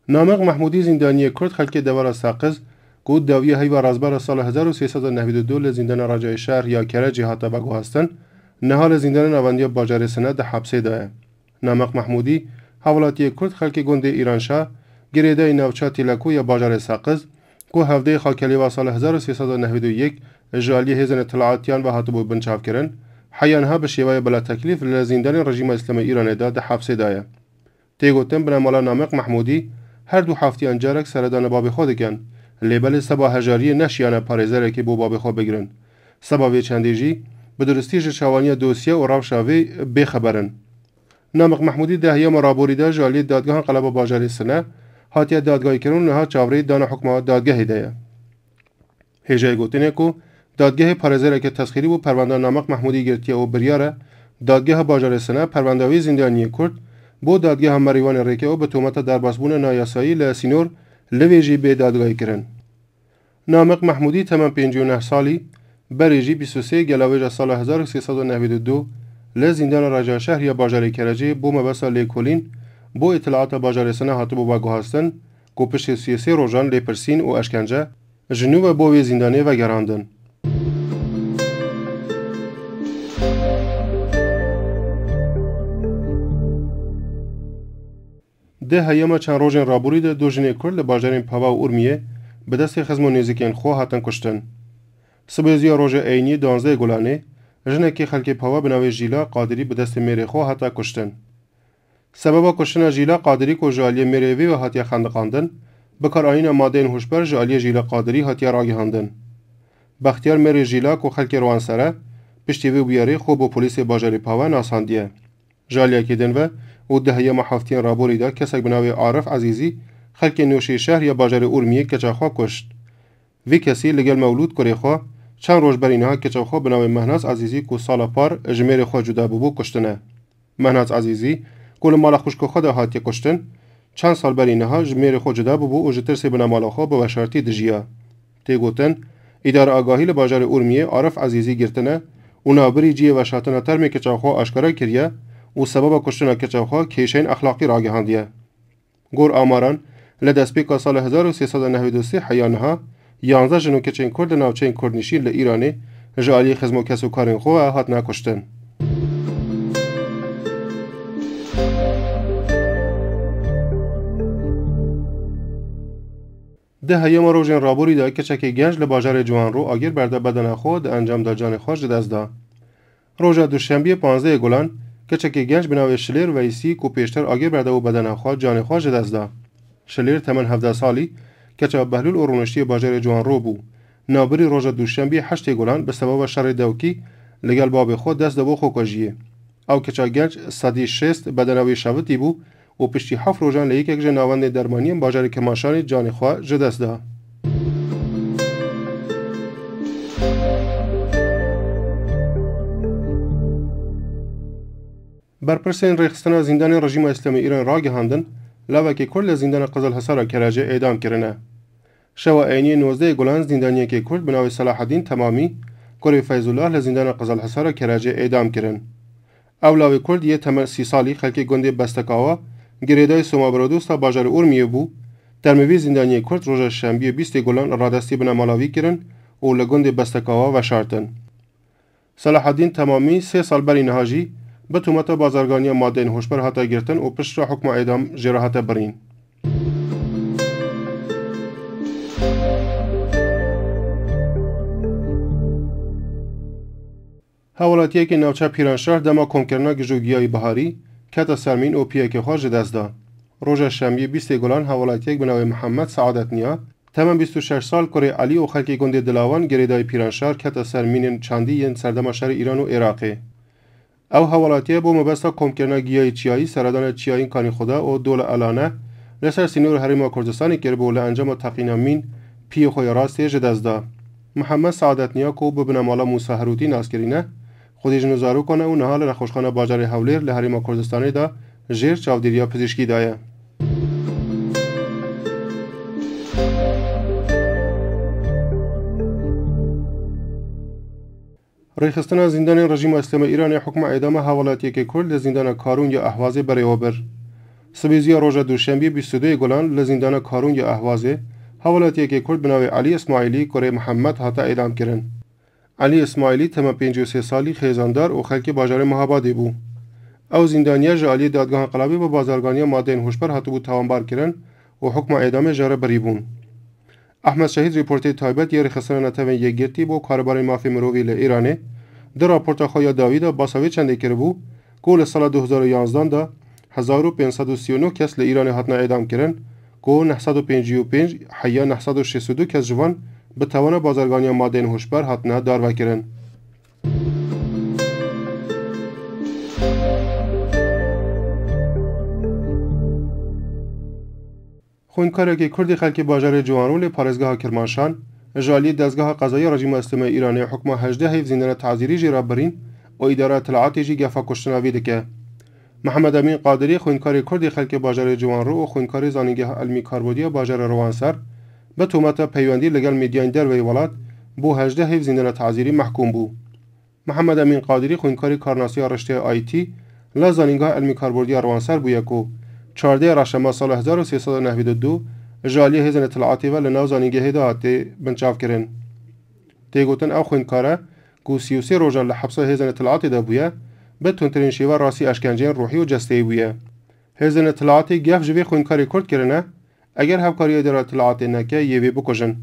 نامق محمودی زندانی کرد خلک دوار ساقز گود داوی هی و رازبار سال 1392 لزندان رجای شهر یا کرج هاتا بگو هستن نهال زندان نواندی باجار سنه ده حبسه دایه. نامق محمودی حوالاتی کرد خلک گند ایرانشاه گریده نوچه تیلکو یا باجار ساقز کو هفته خاکلی و سال 1391 جالی هزن اطلاعاتیان و هاتبو بنچاف کرن حیانها به شیوه بلا تکلیف لزندان رژیم اسلامی ایران ده حبسه دایه. تیگوتن بنامالا نامق محمودی هر دو هفتیان جارک سردان باب خود کن لیبل سبا هجاری نشیانه پارێزەرێکی که بو باب خود بگیرن سبا وی چندیجی به درستی جشوانی دوسیه و روشاوی بخبرن. نامق محمودی دهیه رابوریده جالی دادگاه قلب باجاری سنه هاتیه دادگاهی کرون نها چاوری دان حکمات دادگاهی ده. هجای گوتنه کو دادگاه پارێزەرێکی تسخیری بو پرونده نامق محمودی گرتیه و بریاره دادگاه باجاری سنه پرونده‌وی زندانی کرد بو دادگاه مریوان ریکه او به تهمت درباسبون نایاسایی لسینور لویجی به دادگاهی کرن. نامق محمودی تمام 59 سالی بریجی 23 گلاویج سال 1392 لزندان رجا شهر یا باجار کرجی بو مبسا لیکولین بو اطلاعات باجار سنه هاتبو باگو هستن کو پشت 33 روزان لیپرسین و اشکنجه جنوب بو زندانی و گراندن. ده هیما چند روزن رابوری ده دو جنه کرد لباجارین پاوا و ارمیه به دست خزم نزدیکین خو هاتن کشتن. سبزیا روز عینی 12 گلانه جنه که خلک پاوا به نوع ژیلا قادری به دست میره خو هاتا کشتن. سبب کشتن ژیلا قادری کو جالی میروی و هاتیا خندقاندن بکار آین ماده هوشبر جالی ژیلا قادری هاتیا راگهاندن. بختیار میره ژیلا کو خلک روان سره پشتی و بیاری خو با پلیس باجاری پاوا ناساندیه. جالیا کدن و دهیه محافتین رابوری دا کسک بناوی عارف عزیزی خلک نوشی شهر یا باجار ارمیه کچاخوا کشت. وی کسی لگل مولود کری خوا چند روز بر اینها کچاخوا بناوی مهناز عزیزی کو سال پار جمیر خوا جدا ببو کشتنه. مهناز عزیزی کل مال خوشکو خدا هاتی کشتن چند سال بر اینها جمیر خوا جدا ببو و جترسی بنا مال خوا به وشارتی دجیا. تیگوتن اداره آگاهی لباجار ارمیه عارف عزیزی گرتنه و نابری جیه وشاتنه ترمی کچاخوا آشکارا کریه و سبب کشتن کچاخوا کیشین اخلاقی راگهاندیه. گور آماران لدسپیکا سال 1393 حیانها 11 جنو کچین کرد ناوچین کردنشین لإیرانی جالی خزمو کسو کارین خواه هات نکشتن. ده هیام روزن رابوری دا کچکی گنج لباجار جوان رو آگیر برده بدن خود انجام دا جان خوش دست دا. روزا دوشنبه 15 گلان کچکی گنج بناوی شلیر ویسی کو پیشتر آگیر برده و بدن خود جان خوش دست دا. شلیر تمن 17 سالی کچا بهلول اورونشتی باجار جوان رو بو. نابری روزا دوشنبه 8 گلان به سبب شر دوکی لگل باب خود دست دبو خو کجیه. او کچا گنج صدی شست بدنوی شوتی بو و پشتی 7 روزان لیک یک جناوند درمانی باجار کماشانی جان خوا جدست دا. برپرسین ریخستن زندان رژیم اسلامی ایران را گهاندن لوکی کرد زندان قزل حصار کرج اعدام کرنه. شوا عینی 19 گلان زندانی که کرد بناوی صلاح الدین تمامی کری فیض الله لزندان قزل حصار کرج اعدام کرن. اولاوی کرد یه تمن 30 سالی خلک گنده بستکاوا گریدای سومابرودوستا باجار ارمیه بو ترموی زندانی کرد روز شنبه 20 گلان رادستی بنا مالاوی کرن و لگنده بستکاوا و شارتن. صلاح الدین تمامی 3 سال بر نهاجی به تهمت بازرگانی ماده هوشبر هاتا گرتن و پشت حکم اعدام جراحت برین. حوالاتیه که نوچه پیرانشهر دما کنکرنا گجوگیای بهاری کتا سرمین و پیه که خواج دست دا. روز شنبه 20 گلان حوالاتیه بناوی محمد سعادت نیا تمام 26 سال کره علی و خلک گنده دلاوان گریدای پیرانشهر کتا سرمین چندی ین سردما شهر ایران و عراقه. او حوالاتیه بو مبستا کمکرنا گیای چیایی سردان چیایین کانی خدا و دول علانه لسر سینور حریم کردستانی که بوله انجام تقینامین پی خوی راستی جدزدا. محمد سعادت نیا کو ببنامالا موسی هروتی ناسکرینه خودی جنوزارو کنه و نهال رخوشخانه باجار حولیر لحریم کردستانی دا جیر چاودیریا پزشکی دایه. ریخستن زندان رژیم اسلامی ایران حکم اعدام حوالاتی که کرد زندان کارون یا اهواز برای اوبر. سبیزیا روژا دوشنبی 22 گلان لزیندان کارون یا اهوازه حوالاتی که کرد بناوی علی اسماعیلی کره محمد هاتا اعدام کرن. علی اسماعیلی تمام 53 سالی خیزاندار و خلک باجار مهابادی بو. او زندانیا جالی دادگاه انقلابی با بازرگانی ماده هوشبر هاتو بود توانبار کرن و حکم اعدام جاره بریبون. احمد شهید ریپورتی تایبت یاری خسران نتوین یک گرتی بو کاربار مافی مروی ایرانه در راپورت خویا داویدا باساوی چنده کرده بو که سال 2011 دا 1539 کس ایران هاتنا اعدام کرن که 955 حیا 962 کس جوان به توان بازرگانی ماده هوشبر هاتنا داروا کرن. خوینکاری که کردی خلک باجار جوانرول پارێزگاها کرمانشان جالی دستگاه قضایی رژیم اسلامی ایرانی حکم 18 حیف زندان تعزیری جی را برین و اداره اطلاعاتی جی گفا کشتناوی دکه. محمد امین قادری خوینکاری کردی خلک باجار جوانرو و خوینکاری زانینگه علمی کاربردی باجار روانسر به تهمت پیوندی لگل میدیان در وی ولات بو 18 حیف زندان تعزیری محکوم بو. محمد امین قادری خوینکاری کارناسی رشته آیتی ل زانینگه علمی کاربردی روانسر بو یکو 14 رشما سال 1392 جالی هزن اطلاعاتی و لناو زانینگه هداتی بنچاف کرن. تیگوتن او خوینکاره که 33 روزان لحبسه هزن اطلاعاتی دا بویه به تونترین شیوه راسی اشکنجین روحی و جستی بویه. هزن اطلاعاتی گف جوی خوینکاری کرد کرنه اگر هفکاری اداره اطلاعاتی نکه یوی بکشن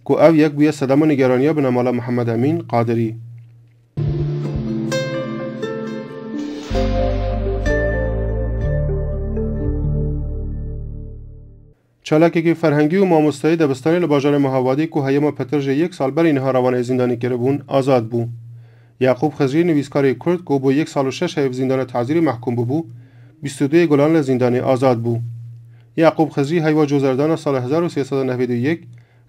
که او یک بویه صدام و نگرانیه بنامال محمد امین قادری. چالاکی فرهنگی و ماموستایی دبستانی لباجار مهابادی که هیما پترژ یک سال بر اینها روانه زندانی کرده بون آزاد بو. یعقوب خضری نویسکار کرد که با 1 سال و 6 حیف زندان تعزیری محکوم بو 22 گلان لزندانی آزاد بو. یعقوب خضری هیوا جوزردان سال 1391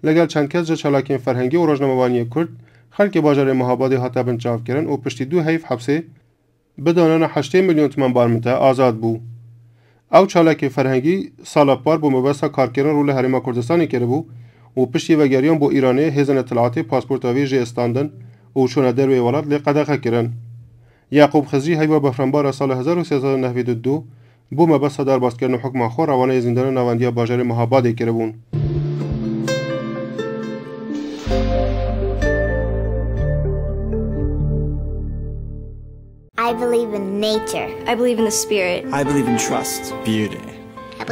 لگل چند کس چالاکین فرهنگی و روزنامه‌وانی کرد خلک باجار مهابادی هاتا بنچاف کردن و پشتی 2 حیف حبسه بدانان 8 میلیون تومان بارمته آزاد بو. او چالاک فرهنگی سال پار با مبسط کارکردن رول حریم کردستانی کرده بو و پشتی وگریان با ایرانی هزن اطلاعاتی پاسپورت آویجی استاندن و چون در وی ولاد لقدقه کرن. یعقوب خضری هیوا بفرمبار سال 1392 با مبسط در باز کردن حکم خور روانه زندان نواندی باجار مهابادی کرده بون. I believe in nature. I believe in the spirit. I believe in trust. Beauty.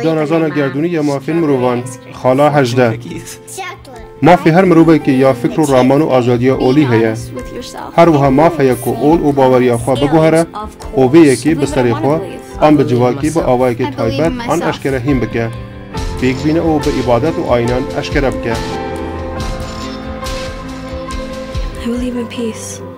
دانازان گردونی یا مافی مروان خالا 18 Chocolate. مافی هر مروبه که یا فکر و رامان و آزادی اولی هیا هر وها ماف هیا که اول و باوری خواه بگوهره و وی یکی بسری خواه آن به جواکی با آوایی که تایبت آن اشکره هم بکه بیگ بینه او به عبادت و آینان اشکره بکه. I believe in peace.